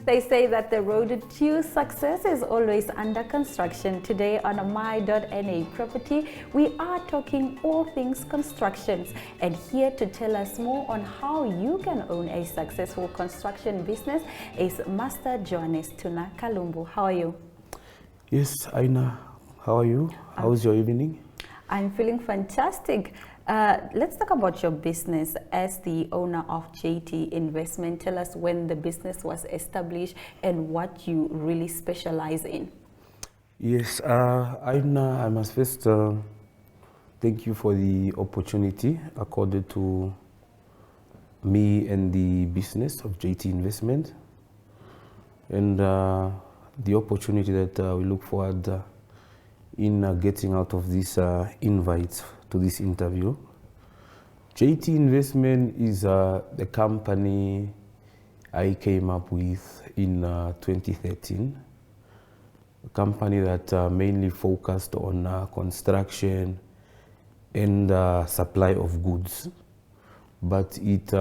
They say that the road to success is always under construction. Today on My.na property, we are talking all things constructions, and here to tell us more on how you can own a successful construction business is Master Johannes Tuna Kalumbu. How are you? Yes, Aina, how are you? How's your evening? I'm feeling fantastic. Let's talk about your business as the owner of JT Investment. Tell us when the business was established and what you really specialize in. Yes, Aina, I must first thank you for the opportunity accorded to me and the business of JT Investment, and the opportunity that we look forward in getting out of this invite to this interview. JT Investment is the company I came up with in 2013. A company that mainly focused on construction and supply of goods. But it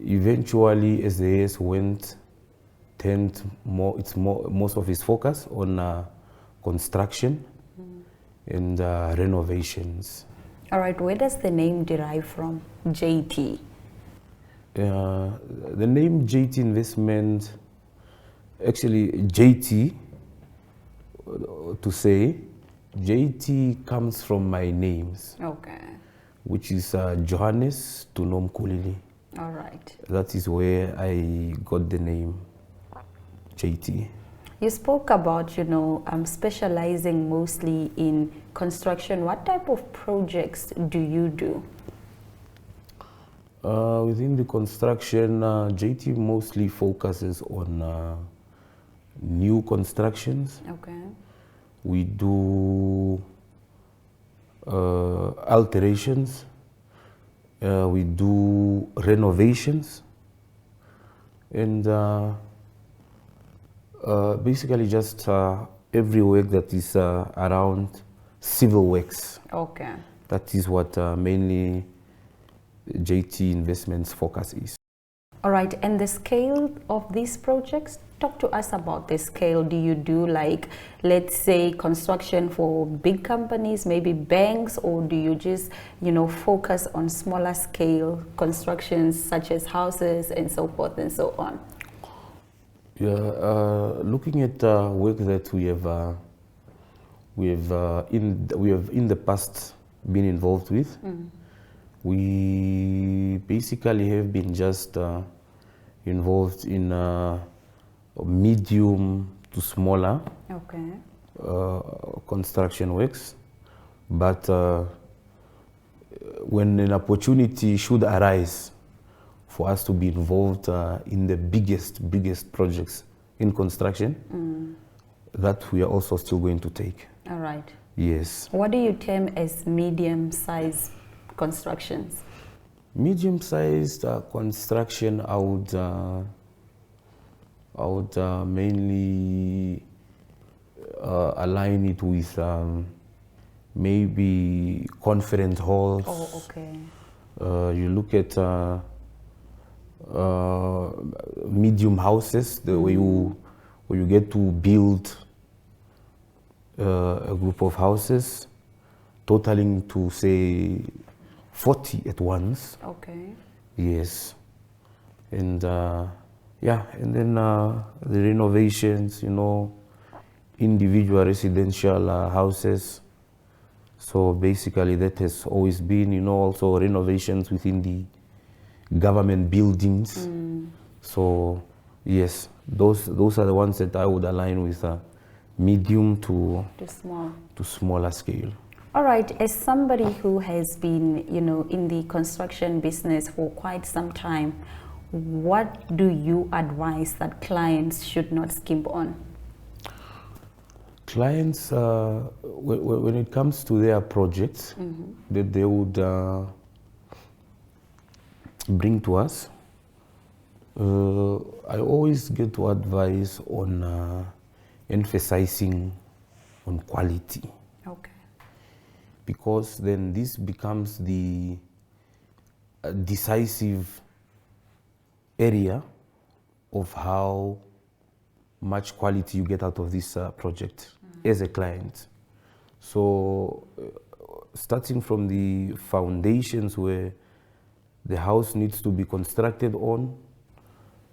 eventually, as the years went, most of its focus on construction and renovations. All right, where does the name derive from, JT? The name JT Investment, actually JT, to say, JT comes from my names. Okay. Which is Johannes Tunom Kulili. All right. That is where I got the name JT. You spoke about, specializing mostly in construction. What type of projects do you do? Within the construction, JT mostly focuses on new constructions. Okay. We do alterations. We do renovations. And basically just every work that is around civil works. Okay. That is what mainly JT Investments focus is. All right, and the scale of these projects, talk to us about the scale. Do you do, like, let's say, construction for big companies, maybe banks, or do you just, focus on smaller scale constructions such as houses and so forth and so on? Yeah, looking at work that we have in the past been involved with, we basically have been just involved in medium to smaller construction works, but when an opportunity should arise for us to be involved in the biggest projects in construction, that we are also still going to take. All right. Yes. What do you term as medium-sized constructions? Medium-sized construction, I would mainly align it with maybe conference halls. Oh, okay. You look at medium houses, where you get to build a group of houses totaling to, say, 40 at once. Okay. Yes. And and then the renovations, individual residential houses. So basically that has always been, also renovations within the government buildings. So yes, those are the ones that I would align with medium to smaller scale. All right, as somebody who has been, in the construction business for quite some time, what do you advise that clients should not skimp on? Clients, when it comes to their projects that they would bring to us, I always get to advise on emphasizing on quality. Okay. Because then this becomes the decisive area of how much quality you get out of this project as a client. So starting from the foundations where the house needs to be constructed on,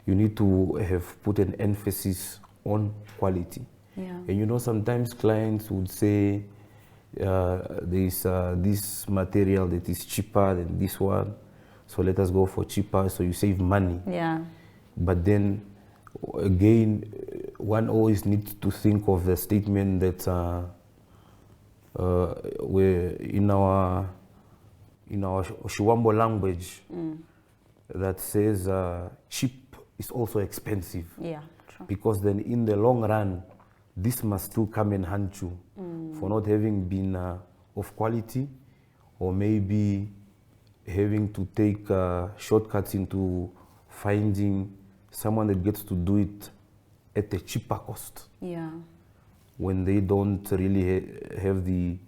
you need to have put an emphasis on quality. Yeah. And you know, sometimes clients would say, there's this material that is cheaper than this one, so let us go for cheaper, so you save money. Yeah. But then again, one always needs to think of the statement that we're in our Shuambo language that says cheap is also expensive. Yeah, true. Because then in the long run, this must still come and haunt you for not having been of quality, or maybe having to take shortcuts into finding someone that gets to do it at a cheaper cost. Yeah. When they don't really have the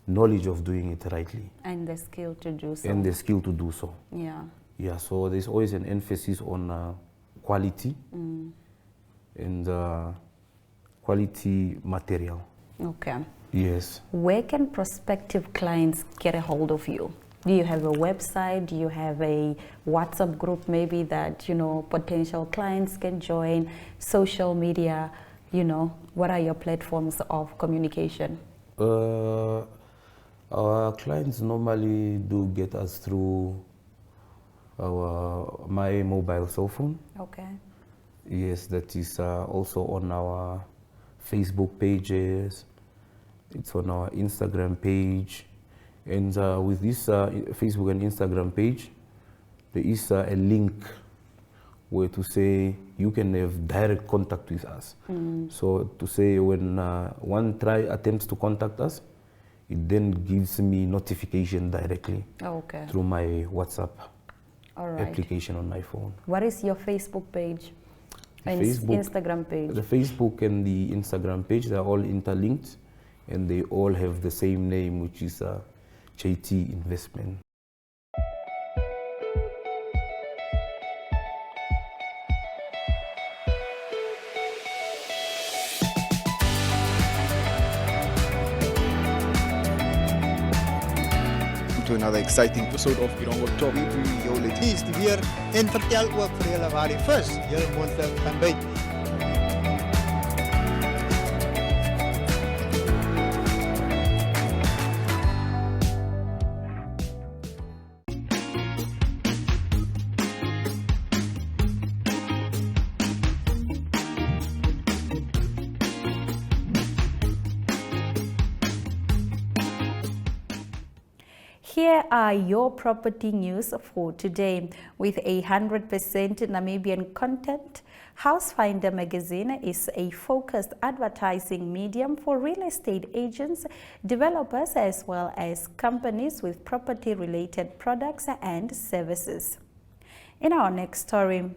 knowledge of doing it rightly. And the skill to do so. And the skill to do so. Yeah. Yeah, so there's always an emphasis on quality and quality material. Okay. Yes. Where can prospective clients get a hold of you? Do you have a website? Do you have a WhatsApp group maybe that, you know, potential clients can join? Social media, you know, what are your platforms of communication? Our clients normally do get us through my mobile cell phone. Okay. Yes, that is also on our Facebook pages. It's on our Instagram page. And with this Facebook and Instagram page, there is a link where to say you can have direct contact with us. So to say when one attempts to contact us, it then gives me notification directly through my WhatsApp application on my phone. What is your Facebook page? And Instagram page? The Facebook and the Instagram page, they're all interlinked, and they all have the same name, which is JT Investment. To another exciting episode of Irong Talk. Jou is weer en vertel ook vir julle waar die vis julle monster gaan byt. Here are your property news for today. With 100% Namibian content, Housefinder magazine is a focused advertising medium for real estate agents, developers, as well as companies with property-related products and services. In our next story,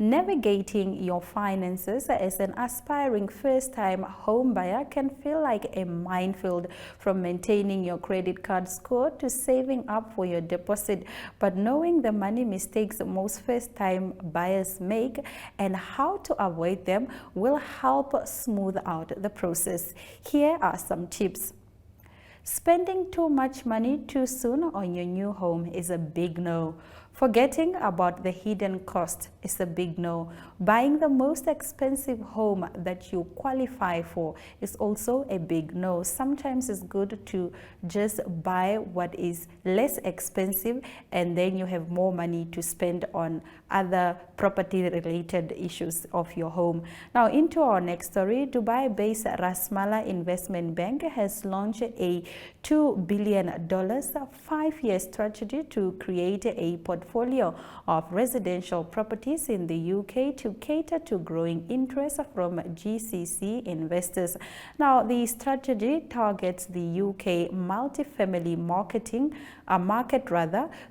navigating your finances as an aspiring first-time home buyer can feel like a minefield, from maintaining your credit card score to saving up for your deposit. But knowing the money mistakes most first-time buyers make and how to avoid them will help smooth out the process. Here are some tips. Spending too much money too soon on your new home is a big no. Forgetting about the hidden cost is a big no. Buying the most expensive home that you qualify for is also a big no. Sometimes it's good to just buy what is less expensive, and then you have more money to spend on other property-related issues of your home. Now, into our next story, Dubai-based Rasmala Investment Bank has launched a $2 billion 5-year strategy to create a portfolio of residential properties in the UK to cater to growing interest from GCC investors. Now, the strategy targets the UK multifamily market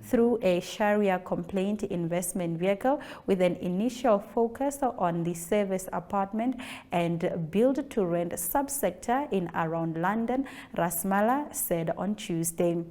through a Sharia compliant investment vehicle with an initial focus on the service apartment and build to rent subsector in around London, Rasmala said on Tuesday.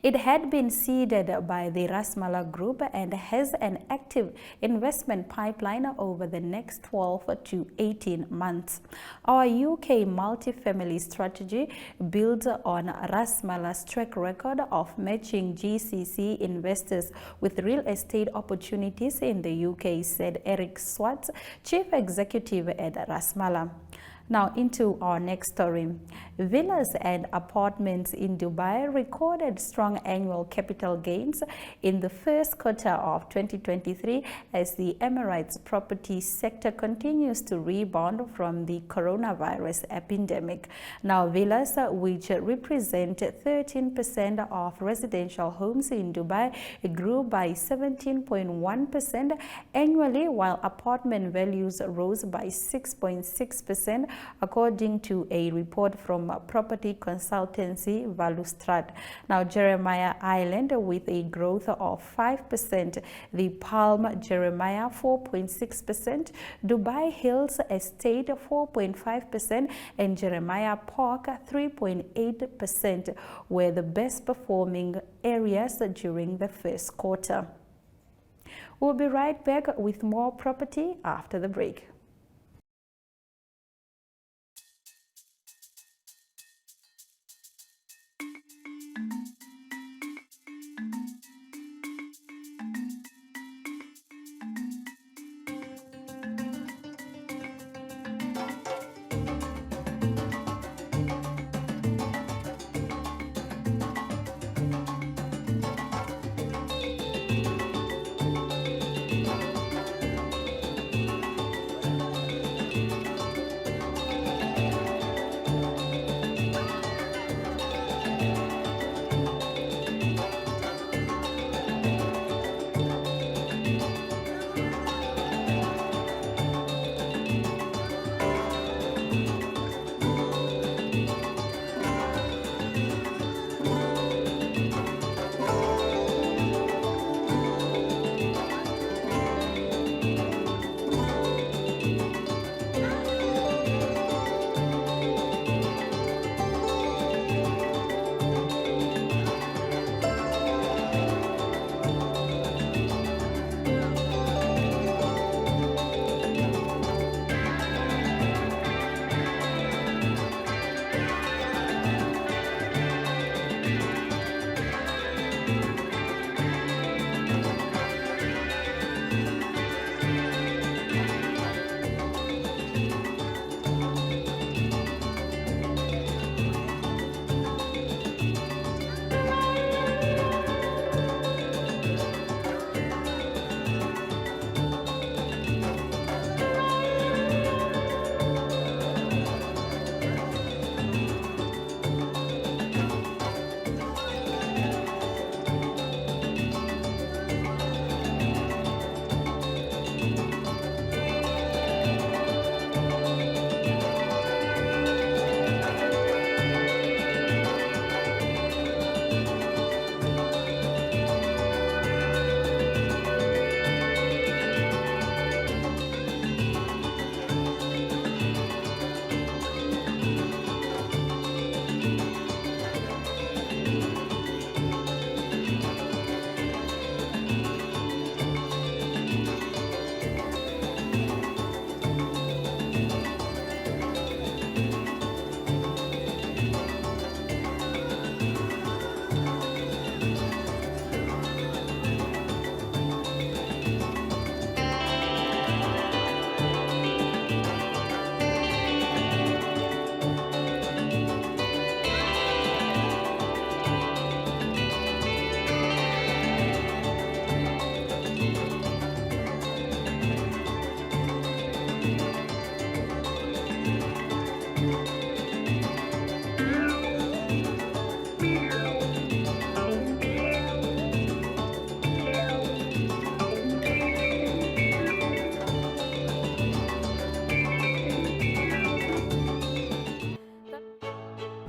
It had been seeded by the Rasmala Group and has an active investment pipeline over the next 12 to 18 months. Our UK multifamily strategy builds on Rasmala's track record of matching GCC investors with real estate opportunities in the UK, said Eric Swartz, Chief Executive at Rasmala. Now into our next story. Villas and apartments in Dubai recorded strong annual capital gains in the first quarter of 2023 as the Emirates property sector continues to rebound from the coronavirus epidemic. Now villas, which represent 13% of residential homes in Dubai, grew by 17.1% annually, while apartment values rose by 6.6%, according to a report from property consultancy Valustrat. Now, Jeremiah Island with a growth of 5%, the Palm Jeremiah 4.6%, Dubai Hills Estate 4.5%, and Jeremiah Park 3.8% were the best performing areas during the first quarter. We'll be right back with more property after the break.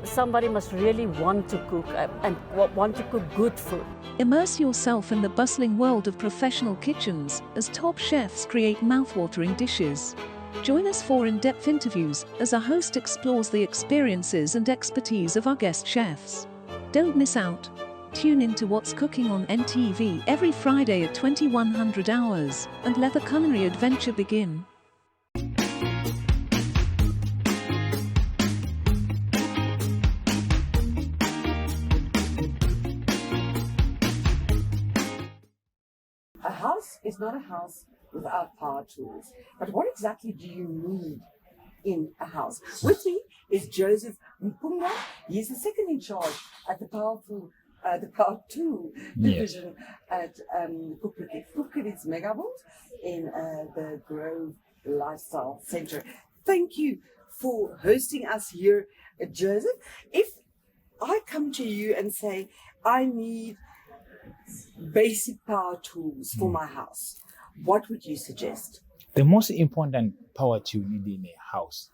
Somebody must really want to cook and want to cook good food. Immerse yourself in the bustling world of professional kitchens as top chefs create mouthwatering dishes. Join us for in-depth interviews as our host explores the experiences and expertise of our guest chefs. Don't miss out. Tune in to What's Cooking on NTV every Friday at 2100 hours and let the culinary adventure begin. A house is not a house without power tools. But what exactly do you need in a house? With me is Joseph Mpunga. He's the second in charge at the power tool division at Kuprit's Megavolt in the Grove Lifestyle Center. Thank you for hosting us here, Joseph. If I come to you and say, I need basic power tools for my house, what would you suggest? The most important power tool you need in a house,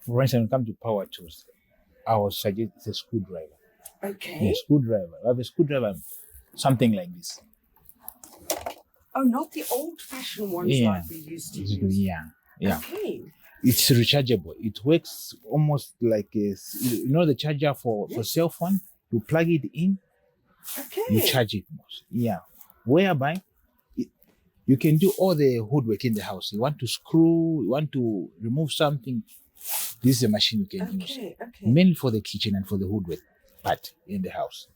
for instance, when it comes to power tools, I would suggest it's a screwdriver. Okay. A screwdriver. I have a screwdriver, something like this. Oh, not the old-fashioned ones like we used to use. Yeah. Okay. It's rechargeable. It works almost like the charger for cell phone. You plug it in, Okay. you charge it. Whereby you can do all the woodwork in the house. You want to screw, you want to remove something. This is a machine you can use. Okay. Mainly for the kitchen and for the woodwork part in the house.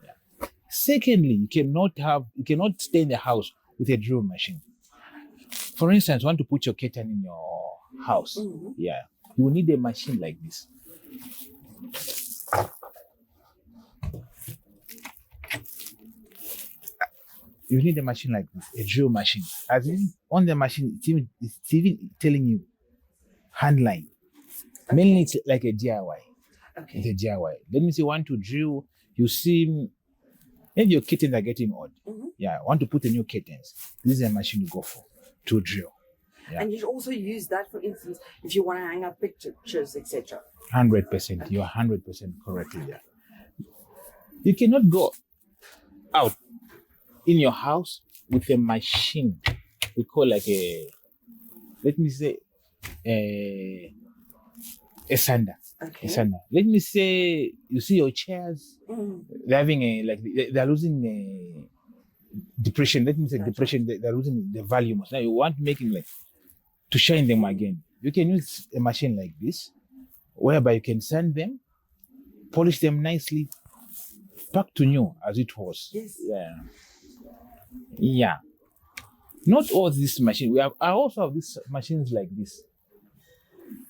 Yeah. Secondly, you cannot stay in the house with a drill machine. For instance, you want to put your curtain in your house. Mm-hmm. Yeah. You will need a machine like this. You need a machine like this, a drill machine. As in, on the machine, it's even telling you hand line. Mainly it's like a DIY. Okay. It's a DIY. Let me say, want to drill, you see, maybe your curtains are getting old. Mm-hmm. Yeah, want to put a new curtains. This is a machine you go for to drill. Yeah. And you'd also use that, for instance, if you want to hang up pictures, etc. 100%. You're 100% correctly there. You cannot go out in your house with a machine we call like let me say, a sander. Okay. A sander. Let me say, you see your chairs, they're having they're losing depression. Let me say depression, they're losing the volume. Now you want to make it to shine them again. You can use a machine like this, whereby you can sand them, polish them nicely, back to new as it was. Yes. Yeah. Not all these machines. I also have these machines like this.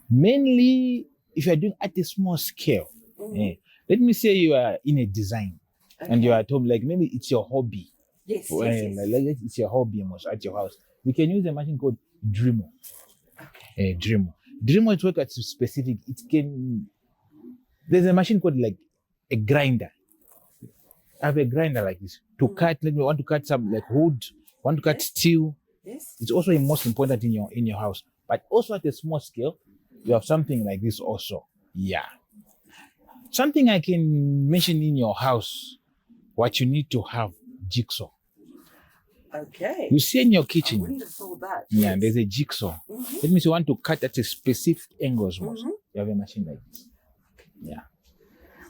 Mainly, if you are doing at a small scale. Let me say you are in a design, and you are at home, like maybe it's your hobby. Yes. Like it's your hobby almost at your house. You can use a machine called Dremel. Okay. Dremel. Dremel is work at specific. There's a machine called like a grinder. I have a grinder like this to cut. Let me want to cut some like wood. Want to cut steel. Yes. It's also the most important in your house. But also at a small scale, you have something like this also. Yeah. Something I can mention in your house, what you need to have, jigsaw. Okay. You see in your I kitchen, wouldn't have thought that. yeah, Yes. there's a jigsaw. That means you want to cut at a specific angles most. You have a machine like this. Yeah.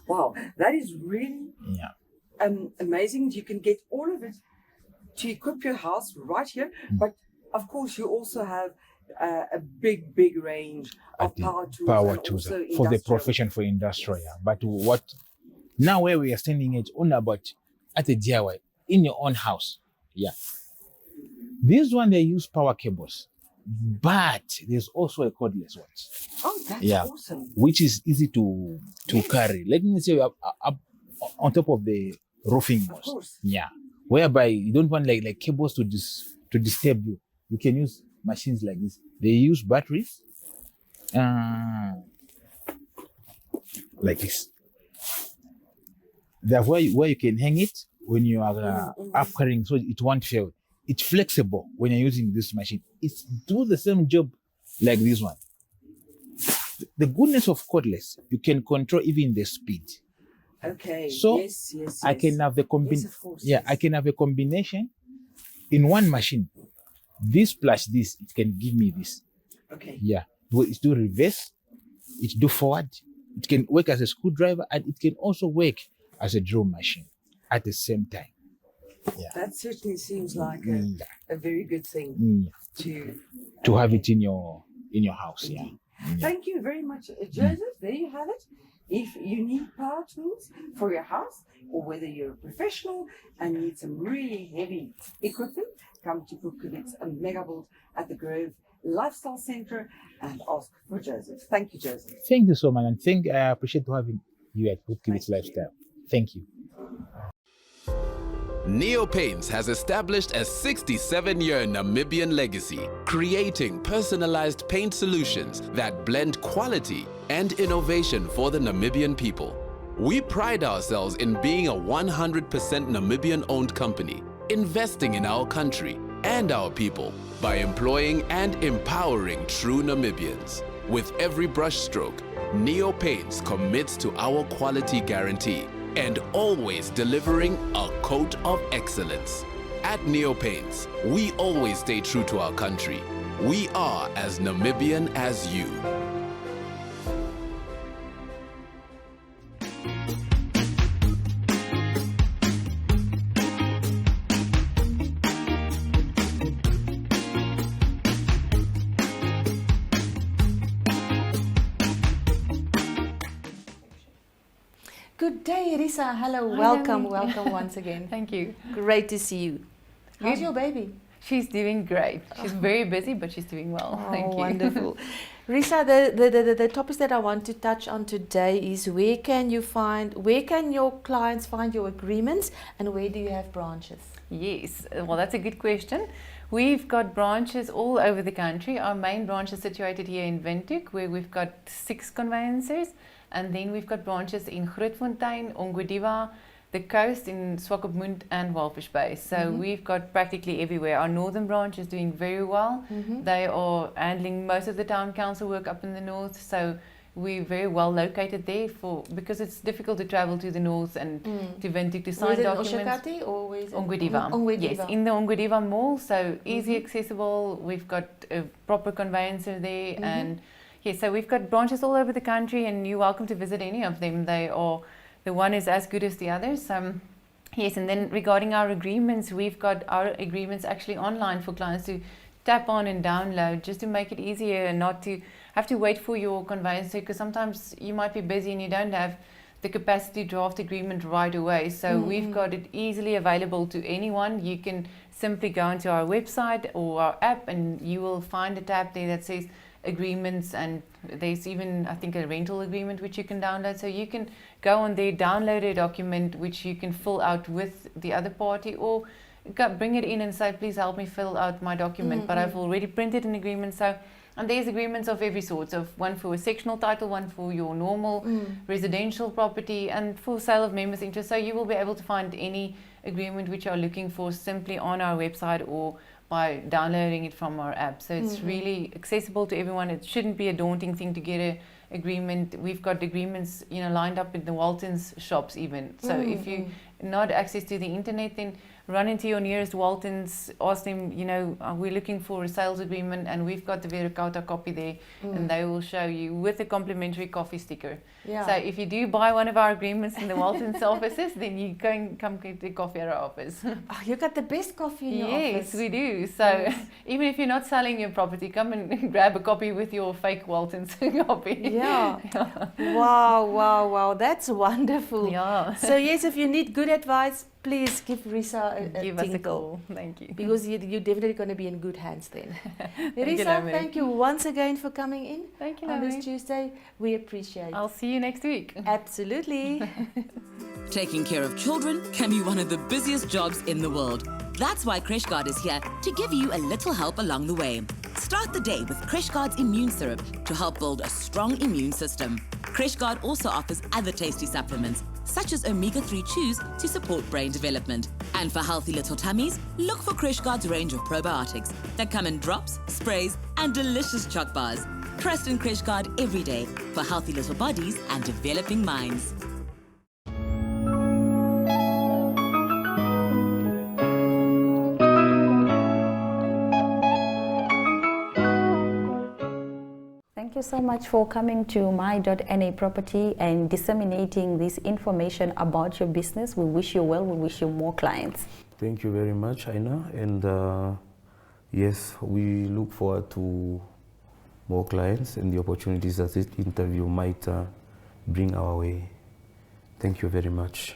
Wow, that is really Yeah. amazing. You can get all of it to equip your house right here. But of course, you also have a big range of power tools. and tools also for the industrial. profession for industrial. Yeah. But what now where we are standing it only about at a DIY in your own house. Yeah. This one they use power cables, but there's also a cordless ones. Oh, that's Yeah. awesome. Which is easy to carry. Let me say up on top of the roofing Of most. course. Yeah. Whereby you don't want like cables to disturb you. You can use machines like this. They use batteries. Like this. That's where you can hang it when you are up carrying, so it won't fail. It's flexible when you're using this machine. It's do the same job like this one. The goodness of cordless, you can control even the speed. Okay. So yes. I can have the Yes, of course, yeah, yes. I can have a combination in one machine. This plus this, it can give me this. Okay. Yeah. It's do reverse, it do forward, it can work as a screwdriver, and it can also work as a drill machine. at the same time. Yeah. That certainly seems like Yeah. a very good thing Mm. to To have it in your house. Yeah. Thank you very much, Joseph. There you have it. If you need power tools for your house, or whether you're a professional and need some really heavy equipment, come to Bookconnect's Megavolt at the Grove Lifestyle Center and ask for Joseph. Thank you, Joseph. Thank you so much, and I appreciate having you at Bookconnect's Lifestyle. Thank you. Neo Paints has established a 67-year Namibian legacy, creating personalized paint solutions that blend quality and innovation for the Namibian people. We pride ourselves in being a 100% Namibian-owned company, investing in our country and our people by employing and empowering true Namibians. With every brushstroke, Neo Paints commits to our quality guarantee and always delivering a coat of excellence. At Neo Paints, we always stay true to our country. We are as Namibian as you. Good day, Risa. Hello, Hi, welcome, Nami. welcome once again. Thank you. Great to see you. How's Good. your baby? She's doing great. She's very busy, but she's doing well. Thank you. Wonderful. Risa, the topics that I want to touch on today is where can your clients find your agreements, and where do you have branches? Yes, well, that's a good question. We've got branches all over the country. Our main branch is situated here in Windhoek, where we've got 6 conveyancers, and then we've got branches in Grootfontein, Ongwediva, the coast in Swakopmund and Walvis Bay. So we've got practically everywhere. Our northern branch is doing very well. They are handling most of the town council work up in the north, so we're very well located there because it's difficult to travel to the north and to Windhoek to sign documents. Oshakati or where is it? Ongwediva. Ongwediva. Yes, in the Ongwediva mall, so easy accessible. We've got a proper conveyancer there, and yes, so we've got branches all over the country, and you're welcome to visit any of them. The one is as good as the others. Yes, and then regarding our agreements, we've got our agreements actually online for clients to tap on and download, just to make it easier and not to have to wait for your conveyancer, because sometimes you might be busy and you don't have the capacity to draft agreement right away. So we've got it easily available to anyone. You can simply go onto our website or our app, and you will find a tab there that says agreements, and there's even, I think, a rental agreement which you can download. So you can go on there, download a document which you can fill out with the other party, or bring it in and say, please help me fill out my document, but I've already printed an agreement. So, and there's agreements of every sort, of one for a sectional title, one for your normal residential property, and for sale of members' interest. So you will be able to find any agreement which you are looking for simply on our website or by downloading it from our app. So it's really accessible to everyone. It shouldn't be a daunting thing to get an agreement. We've got agreements, lined up in the Walton's shops even. So if you not access to the internet, then run into your nearest Walton's, ask them, we're looking for a sales agreement, and we've got the Veracauta copy there, and they will show you with a complimentary coffee sticker. Yeah. So if you do buy one of our agreements in the Walton's offices, then you come get the coffee at our office. Oh, you got the best coffee in your office. Yes, we do. So even if you're not selling your property, come and grab a copy with your fake Walton's copy. Yeah. Wow. That's wonderful. Yeah. So yes, if you need good advice, please give Risa a Give us a tinkle. call. Thank you. Because you're definitely going to be in good hands then. you, Risa, Naomi. thank you once again for coming in Thank you, on this Naomi. Tuesday. We appreciate it. I'll see you next week. Absolutely. Taking care of children can be one of the busiest jobs in the world. That's why CrècheGuard is here to give you a little help along the way. Start the day with CrècheGuard's immune syrup to help build a strong immune system. CrècheGuard also offers other tasty supplements, such as omega-3 chews to support brain development. And for healthy little tummies, look for CrècheGuard's range of probiotics that come in drops, sprays, and delicious choc bars. Trust in CrècheGuard every day for healthy little bodies and developing minds. Thank you so much for coming to My.na Property and disseminating this information about your business. We wish you well. We wish you more clients. Thank you very much, Aina. And yes, we look forward to more clients and the opportunities that this interview might bring our way. Thank you very much.